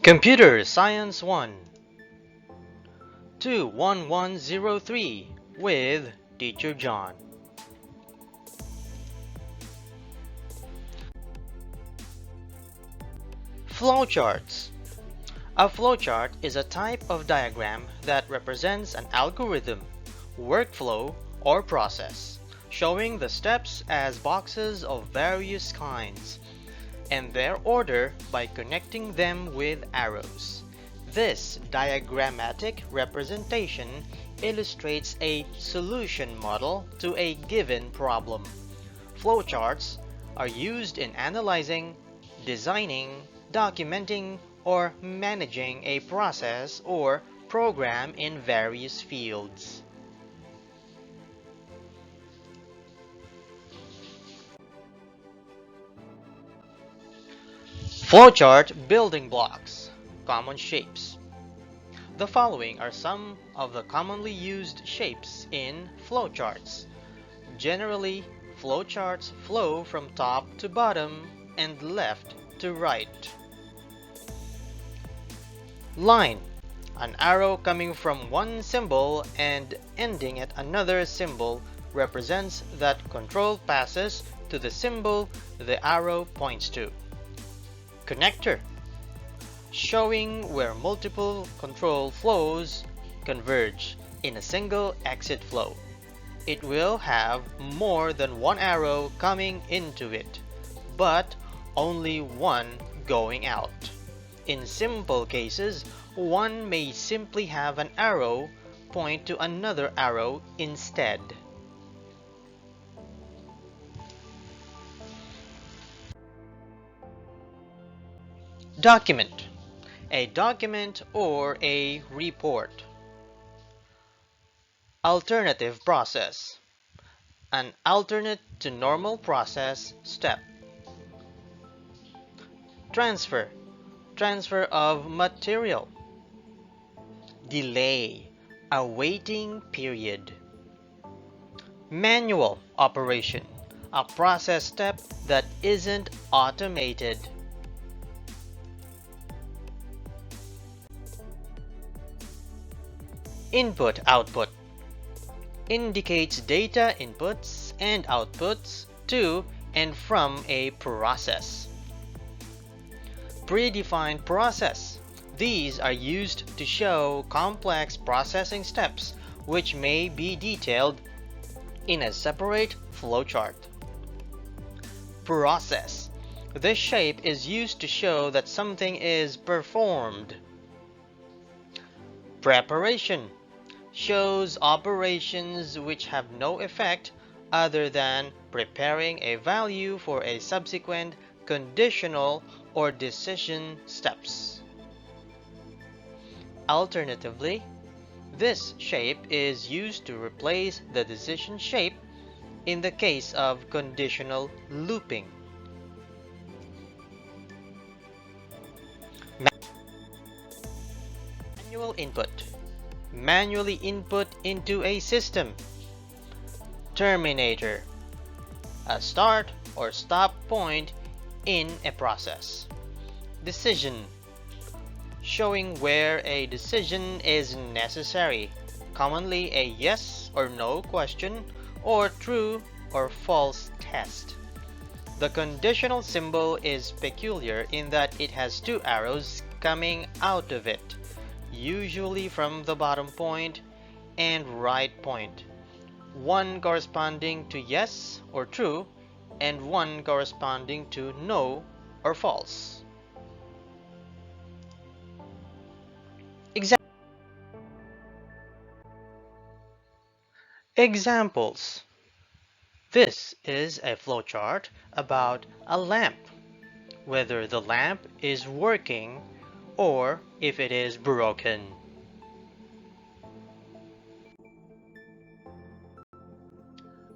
Computer Science 1 21103 with Teacher John. Flowcharts. A flowchart is a type of diagram that represents an algorithm, workflow, or process, showing the steps as boxes of various kinds, and their order by connecting them with arrows. This diagrammatic representation illustrates a solution model to a given problem. Flowcharts are used in analyzing, designing, documenting, or managing a process or program in various fields. Flowchart building blocks. Common shapes. The following are some of the commonly used shapes in flowcharts. Generally, flowcharts flow from top to bottom and left to right. Line. An arrow coming from one symbol and ending at another symbol represents that control passes to the symbol the arrow points to. Connector. Showing where multiple control flows converge in a single exit flow. It will have more than one arrow coming into it, but only one going out. In simple cases, one may simply have an arrow point to another arrow instead. Document. A document or a report. Alternative process. An alternate to normal process step. Transfer. Transfer of material. Delay. A waiting period. Manual operation. A process step that isn't automated. Input-output indicates data inputs and outputs to and from a process. Predefined process. These are used to show complex processing steps which may be detailed in a separate flowchart. Process. This shape is used to show that something is performed. Preparation shows operations which have no effect other than preparing a value for a subsequent conditional or decision steps. Alternatively, this shape is used to replace the decision shape in the case of conditional looping. Manual input. Manually input into a system. Terminator. A start or stop point in a process. Decision. Showing where a decision is necessary, commonly a yes or no question or true or false test. The conditional symbol is peculiar in that it has two arrows coming out of it, usually from the bottom point and right point, one corresponding to yes or true and one corresponding to no or false. Examples. This is a flowchart about a lamp, whether the lamp is working or if it is broken.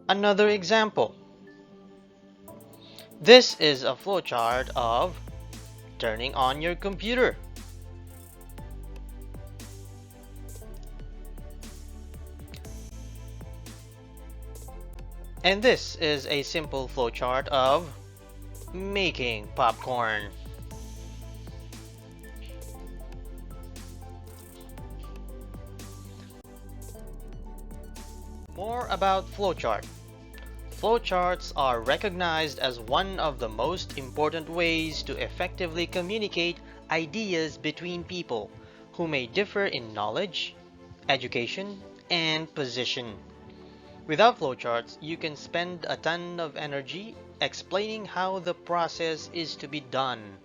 Another example. This is a flowchart of turning on your computer. And this is a simple flowchart of making popcorn. about flowchart. Flowcharts are recognized as one of the most important ways to effectively communicate ideas between people who may differ in knowledge, education, and position. Without flowcharts, you can spend a ton of energy explaining how the process is to be done.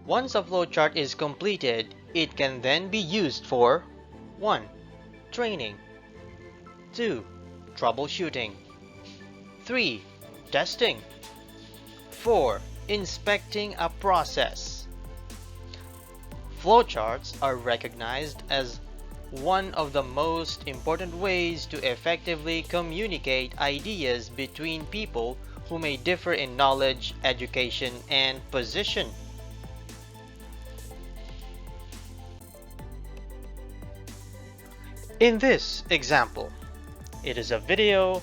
Once a flowchart is completed, it can then be used for 1. Training. 2. Troubleshooting. 3. Testing. 4. Inspecting a process. Flowcharts are recognized as one of the most important ways to effectively communicate ideas between people who may differ in knowledge, education, and position. In this example, it is a video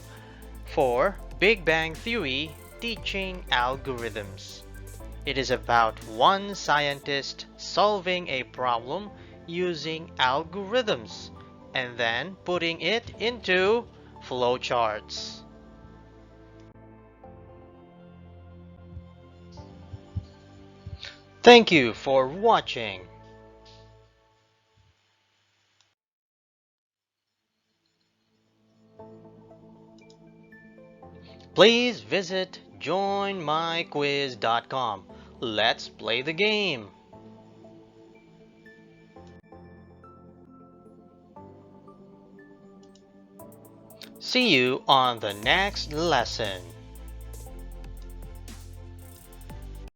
for Big Bang Theory teaching algorithms. It is about one scientist solving a problem using algorithms and then putting it into flowcharts. Thank you for watching. Please visit joinmyquiz.com. Let's play the game. See you on the next lesson.